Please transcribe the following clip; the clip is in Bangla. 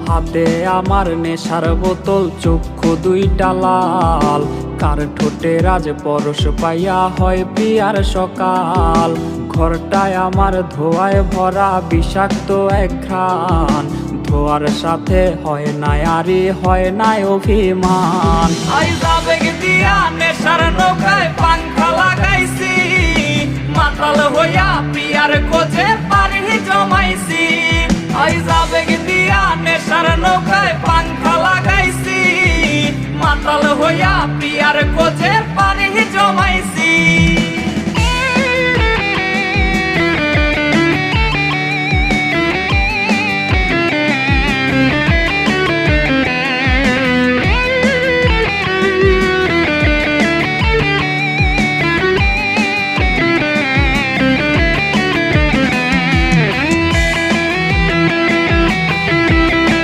হাতে আমার নেশার বোতল, চক্ষু দুইটা লাল, কার ঠোঁটে রাজ পরশ পাইয়া হয় প্রিয়ার সকাল। ঘরটায় আমার ধোঁয়ায় ভরা বিষাক্ত এক ঘ্রাণ, ধোয়ার সাথে হয় না আরে হয় না অভিমান। আইজ আবেগ দিয়া নেশার নৌকায় পাংখা লাগাইছি, মাতাল হইয়া প্রিয়ার খোঁজে পানি জমাইছি। আইজ আবেগ দিয়া নেশার নৌকায় পাংখা লাগাইছি, মাতাল হইয়া প্রিয়ার খোঁজে পানি জমাইছি।